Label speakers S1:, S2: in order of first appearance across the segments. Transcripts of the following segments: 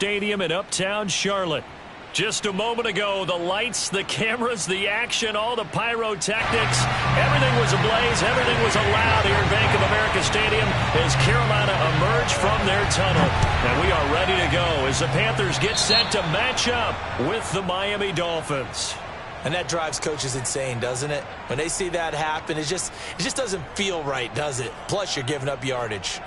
S1: Stadium in Uptown Charlotte. Just a moment ago, the lights, the cameras, the action, all the pyrotechnics, everything was ablaze, everything was allowed here in Bank of America Stadium as Carolina emerged from their tunnel. And we are ready to go as the Panthers get set to match up with the Miami Dolphins.
S2: And that drives coaches insane, doesn't it? When they see that happen, it just doesn't feel right, does it? Plus, you're giving up yardage.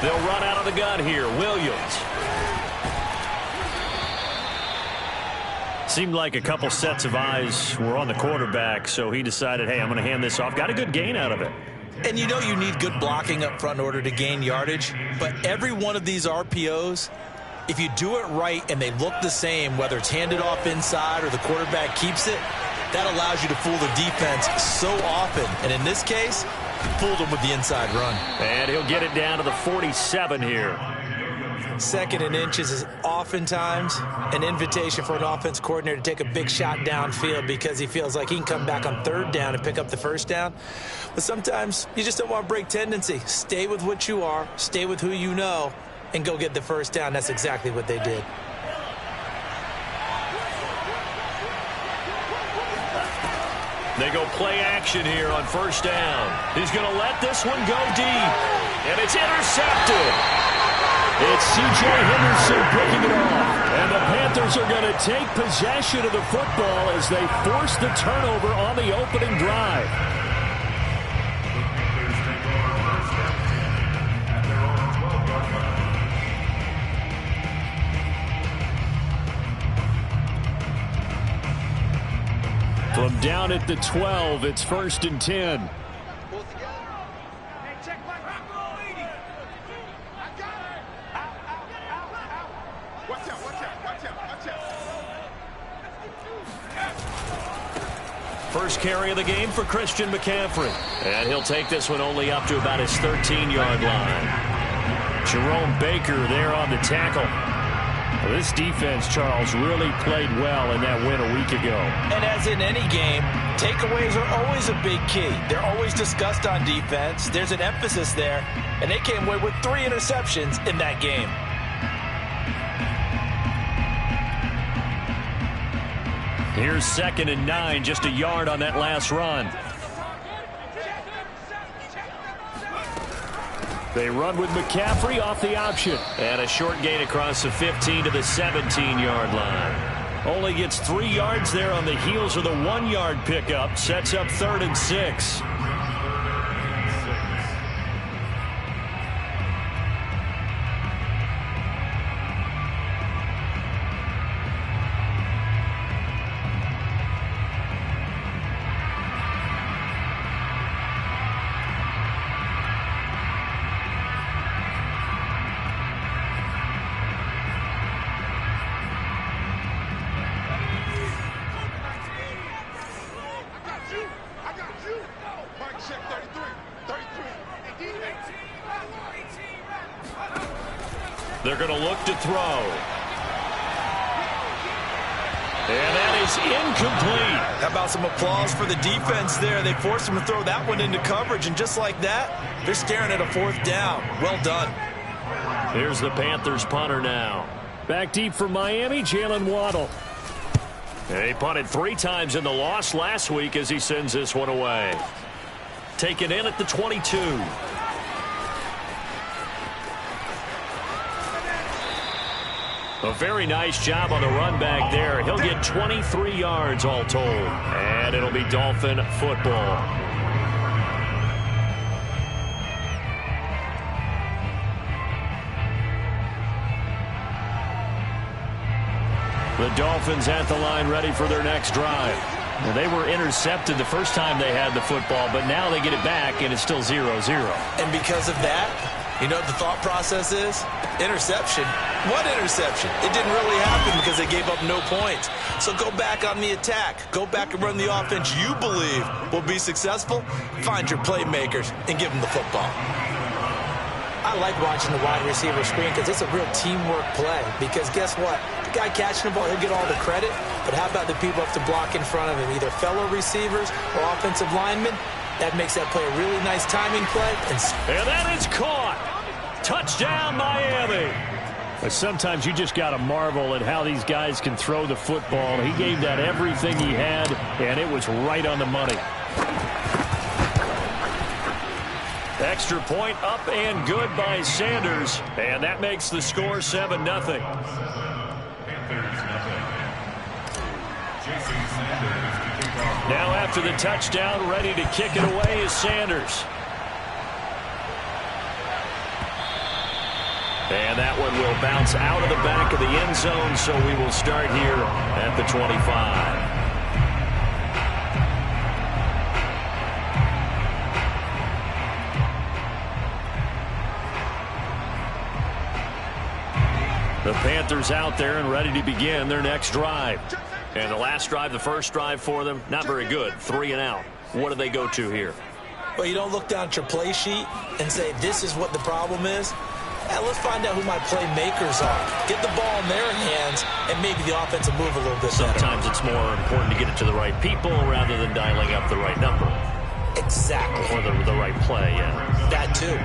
S1: They'll run out of the gun here. Williams. Seemed like a couple sets of eyes were on the quarterback, so he decided, hey, I'm going to hand this off. Got a good gain out of it.
S2: And you know you need good blocking up front in order to gain yardage, but every one of these RPOs, if you do it right and they look the same, whether it's handed off inside or the quarterback keeps it, that allows you to fool the defense so often. And in this case, fooled him with the inside run.
S1: And he'll get it down to the 47 here.
S2: Second and inches is oftentimes an invitation for an offense coordinator to take a big shot downfield because he feels like he can come back on third down and pick up the first down. But sometimes you just don't want to break tendency. Stay with what you are, stay with who you know, and go get the first down. That's exactly what they did.
S1: They go play action here on first down. He's going to let this one go deep. And it's intercepted. It's C.J. Henderson breaking it off. And the Panthers are going to take possession of the football as they force the turnover on the opening drive. From down at the 12, it's 1st and 10. First carry of the game for Christian McCaffrey. And he'll take this one only up to about his 13-yard line. Jerome Baker there on the tackle. Well, this defense, Charles, really played well in that win a week ago.
S2: And as in any game, takeaways are always a big key. They're always discussed on defense. There's an emphasis there. And they came away with 3 interceptions in that game.
S1: Here's 2nd and 9, just a yard on that last run. They run with McCaffrey off the option. And a short gain across the 15 to the 17-yard line. Only gets 3 yards there on the heels of the 1-yard pickup. Sets up 3rd and 6. They're going to look to throw. And that is incomplete.
S2: How about some applause for the defense there? They forced him to throw that one into coverage, and just like that, they're staring at a 4th down. Well done.
S1: Here's the Panthers punter now. Back deep for Miami, Jalen Waddle. And he punted 3 times in the loss last week as he sends this one away. Taken in at the 22. A very nice job on the run back there. He'll get 23 yards all told. And it'll be Dolphin football. The Dolphins at the line ready for their next drive. They were intercepted the first time they had the football, but now they get it back, and it's still 0-0.
S2: And because of that, you know what the thought process is? Interception. What interception? It didn't really happen because they gave up no points. So go back on the attack. Go back and run the offense you believe will be successful. Find your playmakers and give them the football. I like watching the wide receiver screen because it's a real teamwork play. Because guess what? The guy catching the ball, he'll get all the credit. But how about the people have to block in front of him, either fellow receivers or offensive linemen? That makes that play a really nice timing play.
S1: And that is caught. Touchdown, Miami. But sometimes you just got to marvel at how these guys can throw the football. He gave that everything he had, and it was right on the money. Extra point up and good by Sanders, and that makes the score 7-0. Now after the touchdown, ready to kick it away is Sanders. And that one will bounce out of the back of the end zone, so we will start here at the 25. The Panthers out there and ready to begin their next drive. And the last drive, the first drive for them, not very good. 3 and out. What do they go to here?
S2: Well, you don't look down at your play sheet and say, this is what the problem is. Let's find out who my playmakers are. Get the ball in their hands, and maybe the offense will move a little bit better.
S1: Sometimes it's more important to get it to the right people rather than dialing up the right number.
S2: Exactly.
S1: Or the right play, yeah.
S2: That too.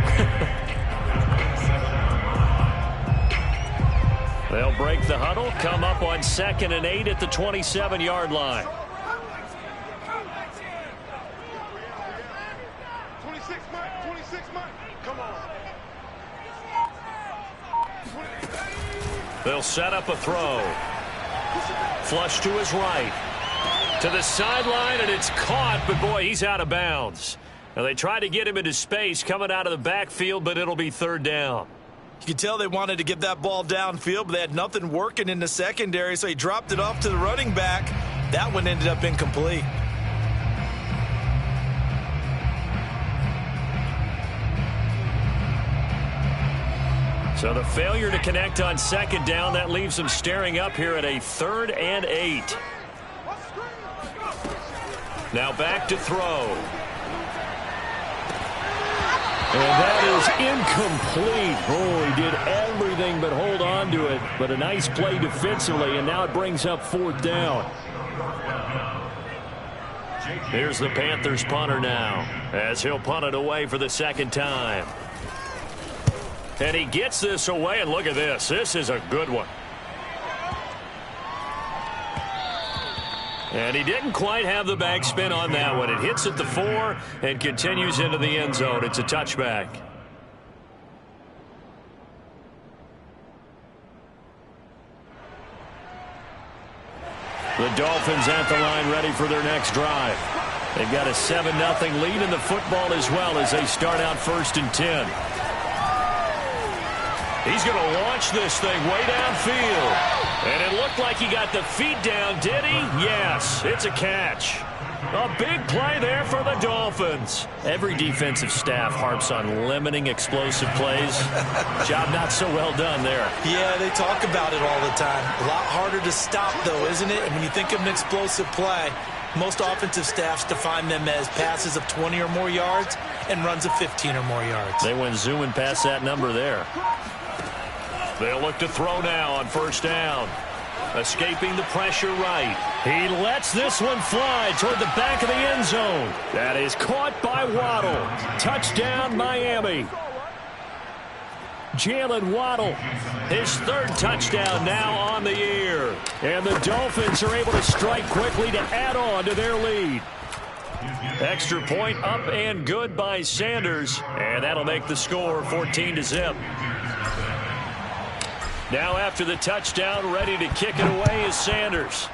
S1: They'll break the huddle, come up on 2nd and 8 at the 27-yard line.
S3: 26, Mike. Come on.
S1: They'll set up a throw. Flush to his right. To the sideline, and it's caught, but boy, he's out of bounds. Now they tried to get him into space coming out of the backfield, but it'll be 3rd down.
S2: You could tell they wanted to get that ball downfield, but they had nothing working in the secondary, so he dropped it off to the running back. That one ended up incomplete.
S1: So the failure to connect on 2nd down, that leaves them staring up here at a 3rd and 8. Now back to throw. And that is incomplete. Oh, he did everything but hold on to it. But a nice play defensively, and now it brings up 4th down. Here's the Panthers punter now, as he'll punt it away for the 2nd time. And he gets this away, and look at this. This is a good one. And he didn't quite have the backspin on that one. It hits at the 4 and continues into the end zone. It's a touchback. The Dolphins at the line ready for their next drive. They've got a 7-0 lead in the football as well as they start out 1st and 10. He's going to launch this thing way downfield. And it looked like he got the feet down, did he? Yes, it's a catch. A big play there for the Dolphins. Every defensive staff harps on limiting explosive plays. Job not so well done there.
S2: Yeah, they talk about it all the time. A lot harder to stop, though, isn't it? And when you think of an explosive play, most offensive staffs define them as passes of 20 or more yards and runs of 15 or more yards.
S1: They went zooming past that number there. They'll look to throw now on 1st down. Escaping the pressure right. He lets this one fly toward the back of the end zone. That is caught by Waddle. Touchdown, Miami. Jalen Waddle, his 3rd touchdown now on the year. And the Dolphins are able to strike quickly to add on to their lead. Extra point up and good by Sanders. And that'll make the score 14-0. Now after the touchdown, ready to kick it away is Sanders.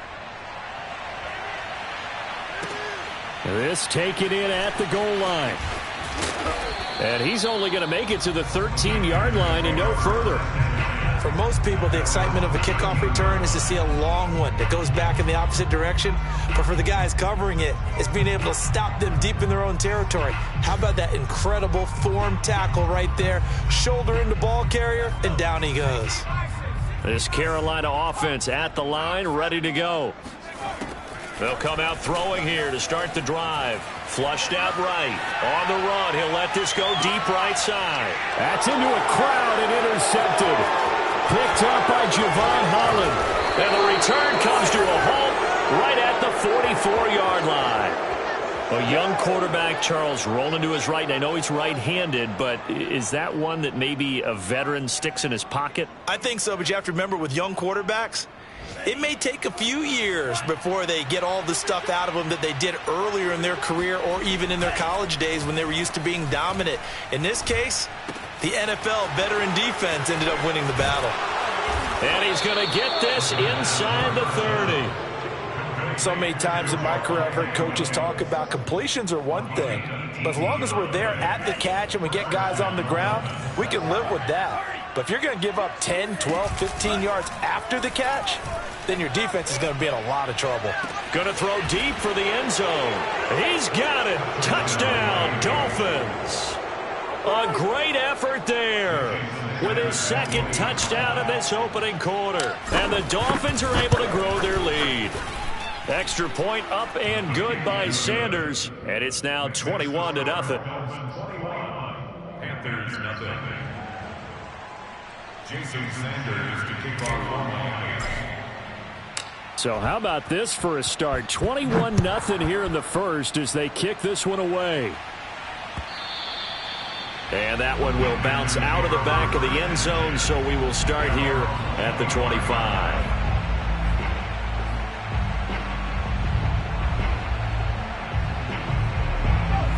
S1: This taken in at the goal line. And he's only going to make it to the 13-yard line and no further.
S2: For most people, the excitement of a kickoff return is to see a long one that goes back in the opposite direction. But for the guys covering it, it's being able to stop them deep in their own territory. How about that incredible form tackle right there? Shoulder into ball carrier, and down he goes.
S1: This Carolina offense at the line, ready to go. They'll come out throwing here to start the drive. Flushed out right. On the run, he'll let this go deep right side.
S4: That's into a crowd and intercepted. Picked up by Javon Holland.
S1: And the return comes to a halt right at the 44-yard line. A young quarterback, Charles, rolling to his right. I know he's right-handed, but is that one that maybe a veteran sticks in his pocket?
S2: I think so, but you have to remember with young quarterbacks, it may take a few years before they get all the stuff out of them that they did earlier in their career or even in their college days when they were used to being dominant. In this case, the NFL veteran defense ended up winning the battle.
S1: And he's going to get this inside the 30.
S5: So many times in my career I've heard coaches talk about completions are one thing, but as long as we're there at the catch and we get guys on the ground, we can live with that. But if you're going to give up 10, 12, 15 yards after the catch, then your defense is going to be in a lot of trouble.
S1: Going to throw deep for the end zone. He's got it. Touchdown, Dolphins. A great effort there with his second touchdown in this opening quarter. And the Dolphins are able to grow their lead. Extra point up and good by Sanders. And it's now 21-0.
S6: Panthers nothing. Jason Sanders to kick off.
S4: So how about this for a start? 21-0 here in the first as they kick this one away.
S1: And that one will bounce out of the back of the end zone, so we will start here at the 25.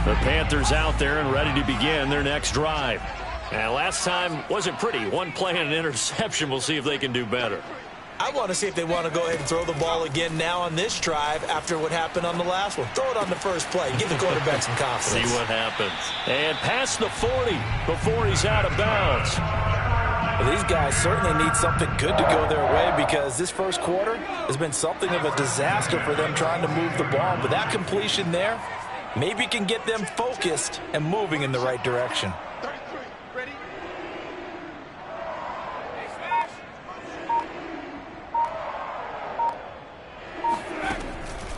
S1: The Panthers out there and ready to begin their next drive. And last time wasn't pretty. One play and an interception. We'll see if they can do better.
S2: I want to see if they want to go ahead and throw the ball again now on this drive after what happened on the last one. Throw it on the first play. Give the quarterback some confidence.
S1: See what happens. And past the 40 before he's out of bounds.
S5: Well, these guys certainly need something good to go their way because this first quarter has been something of a disaster for them trying to move the ball. But that completion there maybe can get them focused and moving in the right direction.
S3: 33, ready?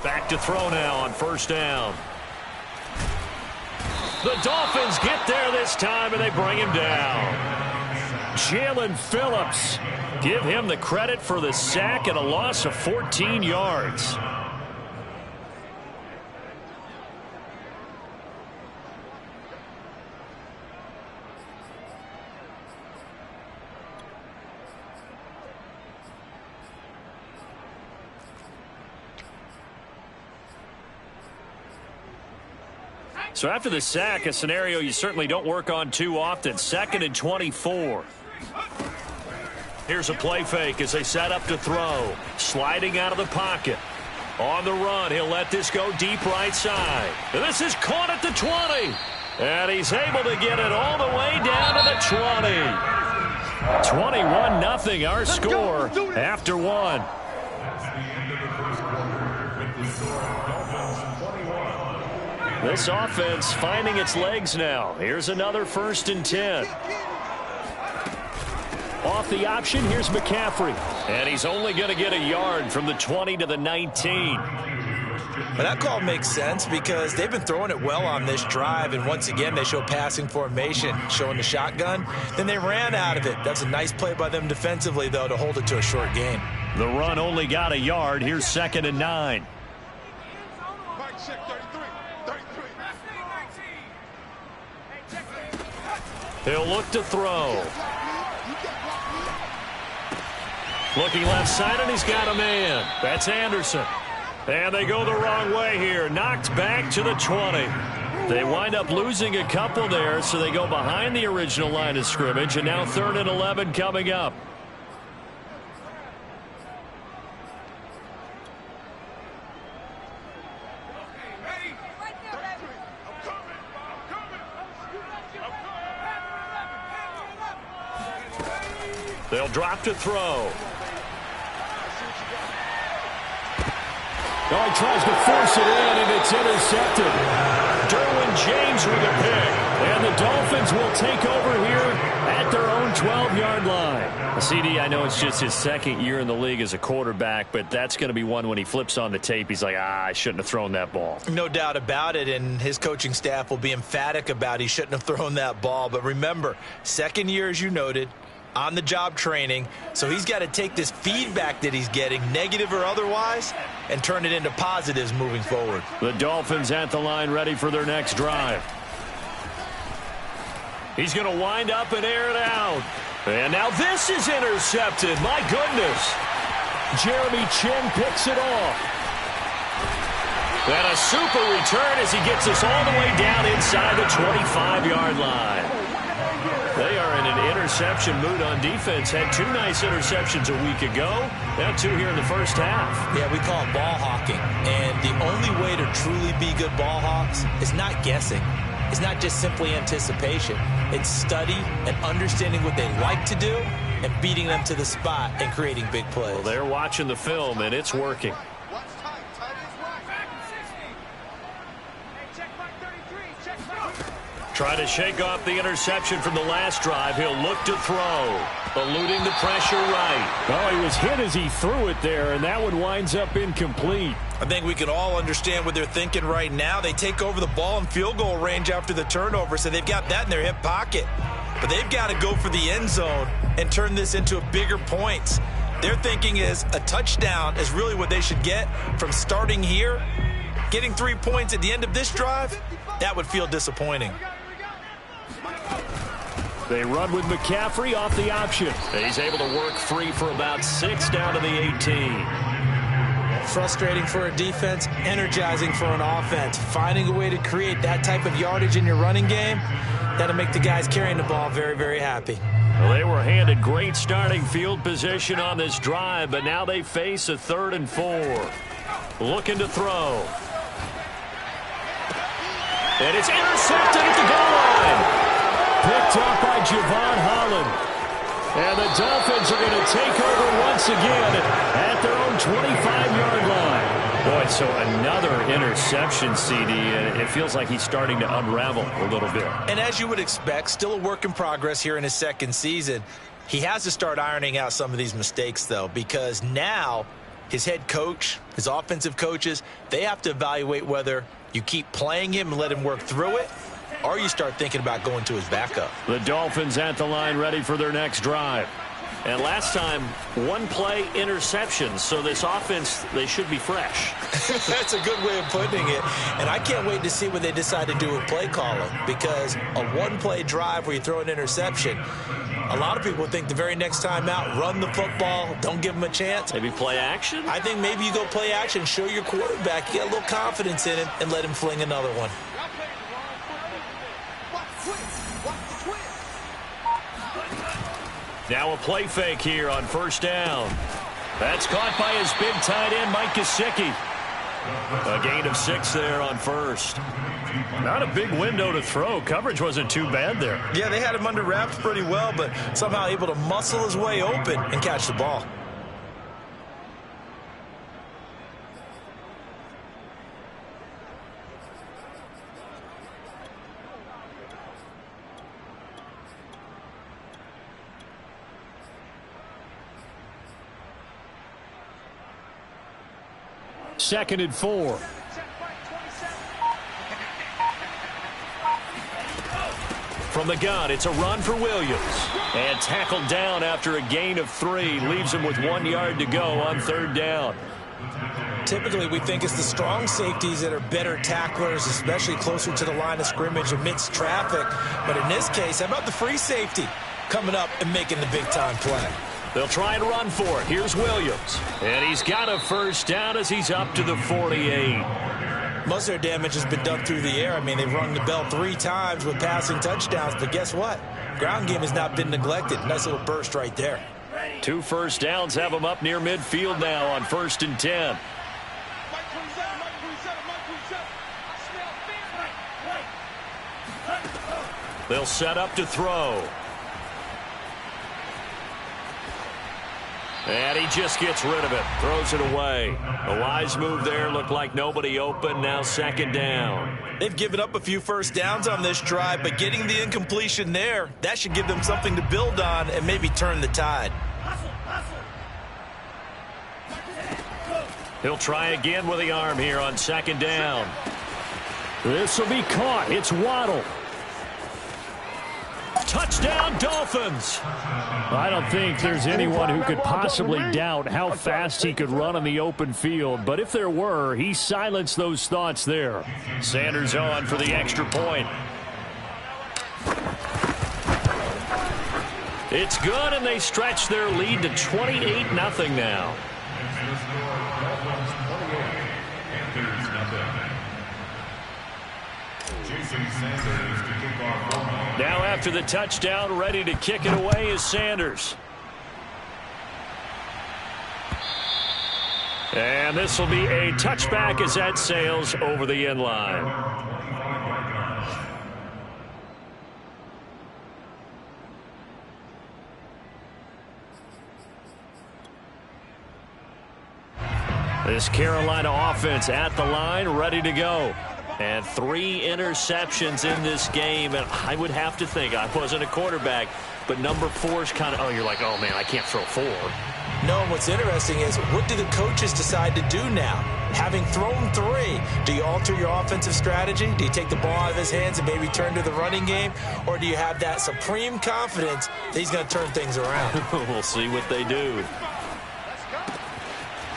S1: Back to throw now on first down. The Dolphins get there this time, and they bring him down. Jalen Phillips. Give him the credit for the sack and a loss of 14 yards. So after the sack, a scenario you certainly don't work on too often. 2nd and 24. Here's a play fake as they set up to throw. Sliding out of the pocket. On the run, he'll let this go deep right side. And this is caught at the 20. And he's able to get it all the way down to the 20. 21-0 our score after one. This offense finding its legs now. Here's another 1st and 10. Off the option, here's McCaffrey. And he's only going to get a yard from the 20 to the 19.
S2: Well, that call makes sense because they've been throwing it well on this drive, and once again they show passing formation, showing the shotgun. Then they ran out of it. That's a nice play by them defensively, though, to hold it to a short gain.
S1: The run only got a yard. Here's 2nd and 9.
S3: Mike check 33, 33.
S1: He'll look to throw. Looking left side, and he's got a man. That's Anderson. And they go the wrong way here. Knocked back to the 20. They wind up losing a couple there, so they go behind the original line of scrimmage, and now 3rd and 11 coming up. They'll drop to throw.
S4: Oh, he tries to force it in, and it's intercepted.
S1: Derwin James with a pick.
S4: And the Dolphins will take over here at their own 12-yard line.
S1: CD, I know it's just his second year in the league as a quarterback, but that's going to be one when he flips on the tape. He's like, I shouldn't have thrown that ball.
S2: No doubt about it, and his coaching staff will be emphatic about he shouldn't have thrown that ball. But remember, second year, as you noted, on-the-job training, so he's got to take this feedback that he's getting, negative or otherwise, and turn it into positives moving forward.
S1: The Dolphins at the line ready for their next drive. He's going to wind up and air it out. And now this is intercepted. My goodness.
S4: Jeremy Chin picks it off.
S1: And a super return as he gets us all the way down inside the 25-yard line. They are in an interception mood on defense. Had 2 nice interceptions a week ago. Now 2 here in the first half.
S2: Yeah, we call it ball hawking. And the only way to truly be good ball hawks is not guessing. It's not just simply anticipation. It's study and understanding what they like to do and beating them to the spot and creating big plays.
S1: Well, they're watching the film, and it's working. Trying to shake off the interception from the last drive. He'll look to throw. Eluding the pressure right.
S4: Oh, he was hit as he threw it there, and that one winds up incomplete.
S2: I think we can all understand what they're thinking right now. They take over the ball in field goal range after the turnover, so they've got that in their hip pocket. But they've got to go for the end zone and turn this into bigger points. Their thinking is a touchdown is really what they should get from starting here. Getting 3 points at the end of this drive, that would feel disappointing.
S4: They run with McCaffrey off the option.
S1: He's able to work free for about 6 down to the 18.
S2: Frustrating for a defense, energizing for an offense. Finding a way to create that type of yardage in your running game, that'll make the guys carrying the ball very, very happy.
S1: Well, they were handed great starting field position on this drive, but now they face a 3rd and 4. Looking to throw. And it's intercepted at the goal line.
S4: Picked up by Javon Holland. And the Dolphins are going to take over once again at their own 25-yard line.
S1: Boy, so another interception, CD, and it feels like he's starting to unravel a little bit.
S2: And as you would expect, still a work in progress here in his second season. He has to start ironing out some of these mistakes, though, because now his head coach, his offensive coaches, they have to evaluate whether you keep playing him and let him work through it, or you start thinking about going to his backup.
S1: The Dolphins at the line ready for their next drive. And last time, 1-play interceptions, so this offense, they should be fresh.
S2: That's a good way of putting it. And I can't wait to see what they decide to do with play calling, because a 1-play drive where you throw an interception, a lot of people think the very next time out, run the football, don't give them a chance.
S1: Maybe play action?
S2: I think maybe you go play action, show your quarterback, you get a little confidence in him, and let him fling another one.
S1: Now a play fake here on 1st down. That's caught by his big tight end, Mike Gesicki. A gain of 6 there on 1st. Not a big window to throw. Coverage wasn't too bad there.
S2: Yeah, they had him under wraps pretty well, but somehow able to muscle his way open and catch the ball.
S4: Second and 4.
S1: From the gun, it's a run for Williams. And tackled down after a gain of 3. Leaves him with 1 yard to go on 3rd down.
S2: Typically, we think it's the strong safeties that are better tacklers, especially closer to the line of scrimmage amidst traffic. But in this case, how about the free safety coming up and making the big-time play?
S1: They'll try and run for it. Here's Williams. And he's got a 1st down as he's up to the 48.
S2: Most of their damage has been done through the air. I mean, they've rung the bell 3 times with passing touchdowns, but guess what? Ground game has not been neglected. Nice little burst right there.
S1: 2 1st downs have them up near midfield now on 1st and 10. They'll set up to throw. And he just gets rid of it, throws it away. A wise move there, looked like nobody open, now second down.
S2: They've given up a few first downs on this drive, but getting the incompletion there, that should give them something to build on and maybe turn the tide.
S1: He'll try again with the arm here on second down.
S4: This will be caught. It's Waddle.
S1: Touchdown, Dolphins!
S4: I don't think there's anyone who could possibly doubt how fast he could run on the open field, but if there were, he silenced those thoughts there.
S1: Sanders on for the extra point. It's good, and they stretch their lead to 28-0 now. Now after the touchdown, ready to kick it away is Sanders. And this will be a touchback as that sails over the end line. This Carolina offense at the line, ready to go. And 3 interceptions in this game, and I would have to think, I wasn't a quarterback, but number 4 is kind of, oh, you're like, oh, man, I can't throw 4.
S2: No, and what's interesting is, what do the coaches decide to do now? Having thrown 3, do you alter your offensive strategy? Do you take the ball out of his hands and maybe turn to the running game? Or do you have that supreme confidence that he's going to turn things around?
S1: We'll see what they do.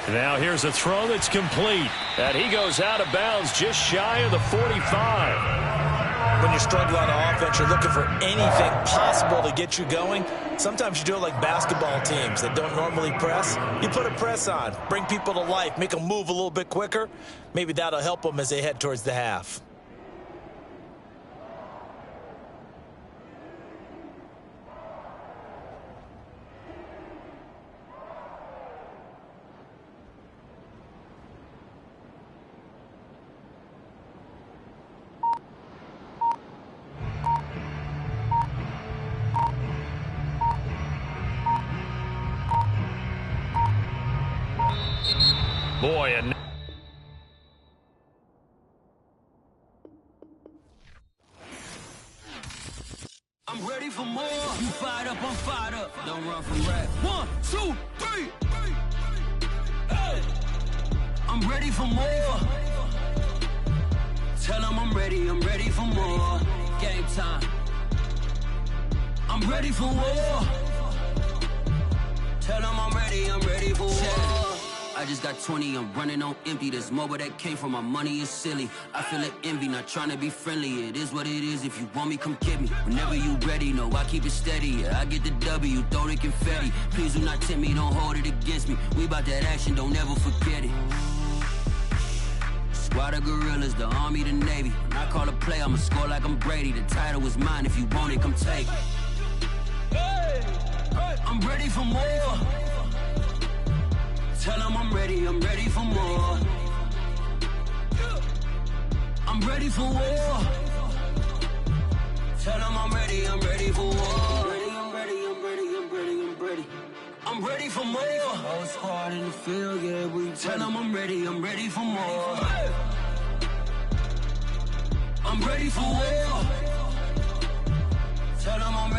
S1: Now here's a throw that's complete. And he goes out of bounds just shy of the 45.
S2: When you're struggling on offense, you're looking for anything possible to get you going. Sometimes you do it like basketball teams that don't normally press. You put a press on, bring people to life, make them move a little bit quicker. Maybe that'll help them as they head towards the half.
S1: Boy, and
S7: I'm ready for more. You fired up, I'm fired up. Don't run from rap. 1, 2, 3. Hey. I'm ready for more. Tell them I'm ready for more. Game time. I'm ready for war. Tell them I'm ready for war. I just got 20, I'm running on empty. This mobile that came from my money is silly. I feel like envy, not trying to be friendly. It is what it is, if you want me, come get me. Whenever you ready, no, I keep it steady. Yeah, I get the W, throw the confetti. Please do not tempt me, don't hold it against me. We about that action, don't ever forget it. Squad of gorillas, the Army, the Navy. When I call a play, I'ma score like I'm Brady. The title is mine, if you want it, come take it. I'm ready for more. Tell them I'm ready for more. I'm ready for war. Tell them I'm ready for war. I'm ready for more. Whole squad in the field, yeah, we tell them I'm ready for more. I'm ready for war. Tell them I'm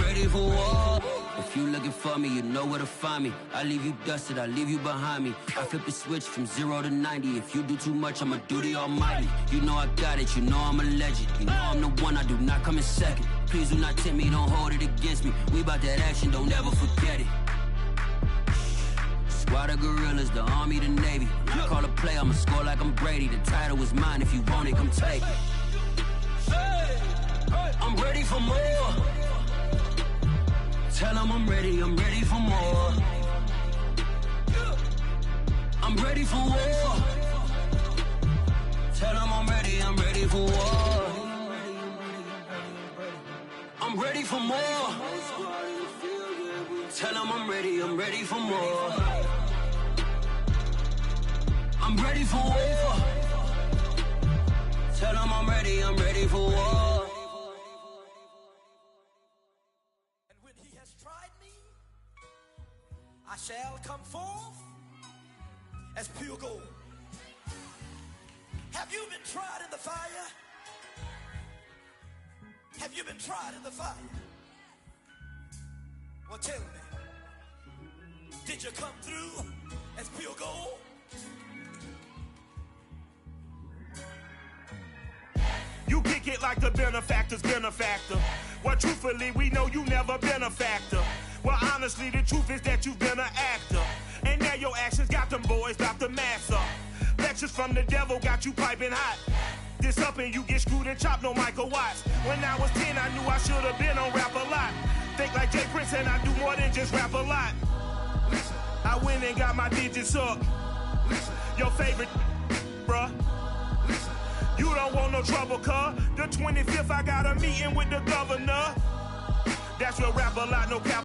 S7: ready for war. If you looking for me, you know where to find me. I leave you dusted, I leave you behind me. I flip the switch from 0 to 90. If you do too much, I'ma do the almighty. You know I got it, you know I'm a legend. You know I'm the one, I do not come in second. Please do not tempt me, don't hold it against me. We about that action, don't ever forget it. Squad of gorillas, the Army, the Navy. When I call a play, I'ma score like I'm Brady. The title is mine, if you want it, come take it. I'm ready for more. Tell them I'm ready for more. I'm ready for war. Tell them I'm ready for war. I'm ready for more. Tell them I'm ready for more. I'm ready for war. Tell them I'm ready for war.
S8: I shall come forth as pure gold. Have you been tried in the fire? Have you been tried in the fire? Well, tell me, did you come through as pure gold?
S9: You kick it like the benefactor's benefactor. Well, truthfully, we know you never been a factor. Well, honestly, the truth is that you've been an actor. And now your actions got them boys about to mass up. Lectures from the devil got you piping hot. This up and you get screwed and chopped, no Michael Watts. When I was 10, I knew I should have been on Rap a Lot. Think like Jay Prince and I do more than just rap a lot. I went and got my digits up. Your favorite, bruh. You don't want no trouble, cuz. The 25th, I got a meeting with the governor. That's what Rap a Lot, no cap.